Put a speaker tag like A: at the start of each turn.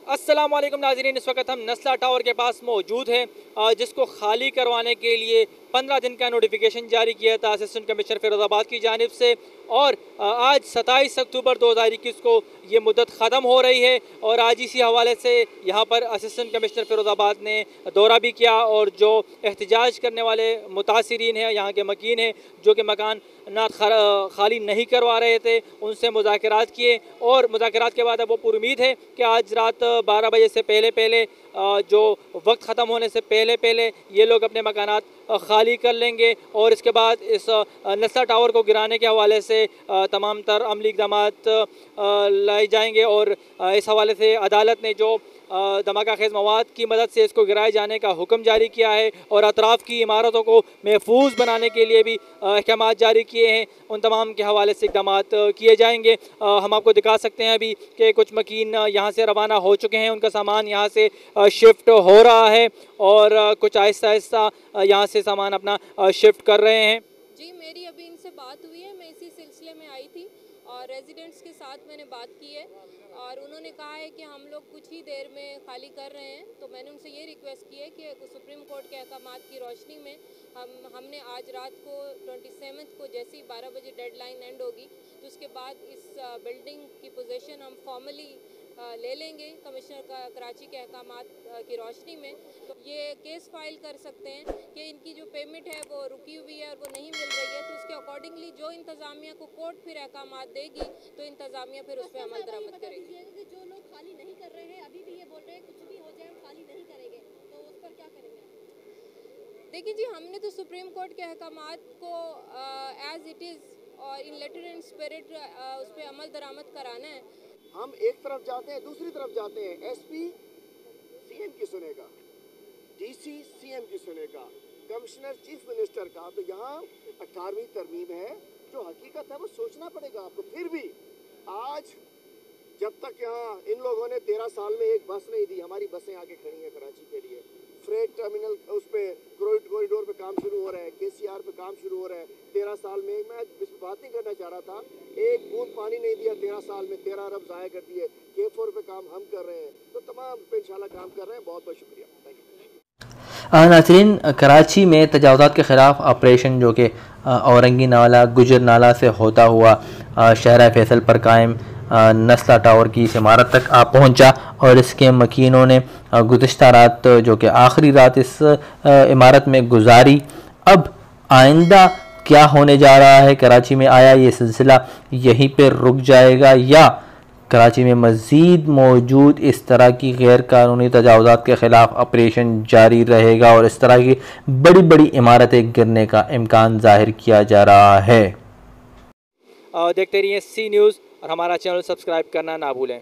A: अस्सलाम वालेकुम नाज़रीन, इस वक्त हम नस्ला टावर के पास मौजूद हैं, जिसको खाली करवाने के लिए 15 दिन का नोटिफिकेशन जारी किया था असिस्टेंट कमिश्नर फिरोज़ाबाद की जानिब से। और आज 27 अक्टूबर 2021 को ये मुद्दत ख़त्म हो रही है और आज इसी हवाले से यहाँ पर असिस्टेंट कमिश्नर फिरोज़ाबाद ने दौरा भी किया और जो एहतजाज करने वाले मुतासिरीन हैं, यहाँ के मकीन हैं जो कि मकान खाली नहीं करवा रहे थे, उनसे मुज़ाकरात किए और मुज़ाकरात के बाद अब वो पुरुमीद है कि आज रात 12 बजे से पहले जो वक्त ख़त्म होने से पहले ये लोग अपने मकानात खाली कर लेंगे और इसके बाद इस नस्ला टावर को गिराने के हवाले से तमाम तर अमली इक़दामात लाए जाएंगे। और इस हवाले से अदालत ने जो धमाका खेज़ मवाद की मदद से इसको गिराए जाने का हुक्म जारी किया है और अतराफ़ की इमारतों को महफूज बनाने के लिए भी अहकाम जारी किए हैं। उन तमाम के हवाले से इक़दामात किए जाएंगे। हम आपको दिखा सकते हैं अभी कि कुछ मकीन यहाँ से रवाना हो चुके हैं, उनका सामान यहाँ से शिफ्ट हो रहा है और कुछ आहिस्ता आहिस्ता यहाँ से सामान अपना शिफ्ट कर रहे हैं।
B: जी, मेरी अभी इनसे बात हुई है, मैं इसी सिलसिले में आई थी और रेजिडेंट्स के साथ मैंने बात की है और उन्होंने कहा है कि हम लोग कुछ ही देर में खाली कर रहे हैं। तो मैंने उनसे ये रिक्वेस्ट की है कि सुप्रीम कोर्ट के अहकामात की रोशनी में हमने आज रात को 27 को जैसे ही 12 बजे डेडलाइन एंड होगी तो उसके बाद इस बिल्डिंग की पोजीशन हम फॉर्मली ले लेंगे कमिश्नर का कराची के अहकामात की रोशनी में। तो ये केस फाइल कर सकते हैं कि इनकी जो पेमेंट है वो रुकी हुई है और वो नहीं मिल रही है, तो उसके अकॉर्डिंगली जो इंतज़ामिया को कोर्ट फिर अहकामात देगी तो इंतज़ामिया फिर उस पर अमल दरामद करेगी।
C: जो लोग खाली नहीं कर रहे हैं अभी भी ये बोल रहे हैं कुछ भी हो जाए हम खाली नहीं करेंगे, तो उस पर क्या करेंगे?
B: देखिए जी, हमने तो सुप्रीम कोर्ट के अहकामात को एज इट इज़ और इन लेटर एंड स्पिरिट उस पर अमल दरामद कराना है।
D: हम एक तरफ जाते हैं, दूसरी तरफ जाते हैं, एसपी सीएम की सुनेगा, डीसी सीएम की सुनेगा, कमिश्नर चीफ मिनिस्टर का। तो यहाँ 18वीं तरमीम है, जो हकीकत है वो सोचना पड़ेगा आपको। फिर भी आज जब तक यहाँ इन लोगों ने 13 साल में एक बस नहीं दी, हमारी बसें आके खड़ी हैं कराची के लिए, फ्रेट टर्मिनल उस पर कॉरिडोर पे काम शुरू हो रहा है, केसीआर पे काम शुरू हो रहा है 13 साल में। मैं इस पर बात नहीं करना चाह रहा था, एक बूंद पानी नहीं दिया 13 साल में, 13 अरब ज़ाया कर दिए। K4 पे काम हम कर रहे हैं, तो तमाम पे इंशाल्लाह काम कर रहे हैं। बहुत बहुत शुक्रिया, थैंक यू।
E: नाज़रीन, कराची में तजावुज़ात के ख़िलाफ़ ऑपरेशन जो कि औरंगी नाला गुजर नाला से होता हुआ शहर फैसल पर कायम नस्ला टावर की इस इमारत तक आ पहुँचा और इसके मकीनों ने गुज़िश्ता रात जो कि आखिरी रात इस इमारत में गुजारी। अब आइंदा क्या होने जा रहा है कराची में? आया ये सिलसिला यहीं पर रुक जाएगा या कराची में मज़ीद मौजूद इस तरह की गैर कानूनी तजावुज़ात के ख़िलाफ़ ऑपरेशन जारी रहेगा और इस तरह की बड़ी बड़ी इमारतें गिरने का इम्कान ज़ाहिर किया जा रहा है?
A: देखते रहिए सी न्यूज़ और हमारा चैनल सब्सक्राइब करना ना भूलें।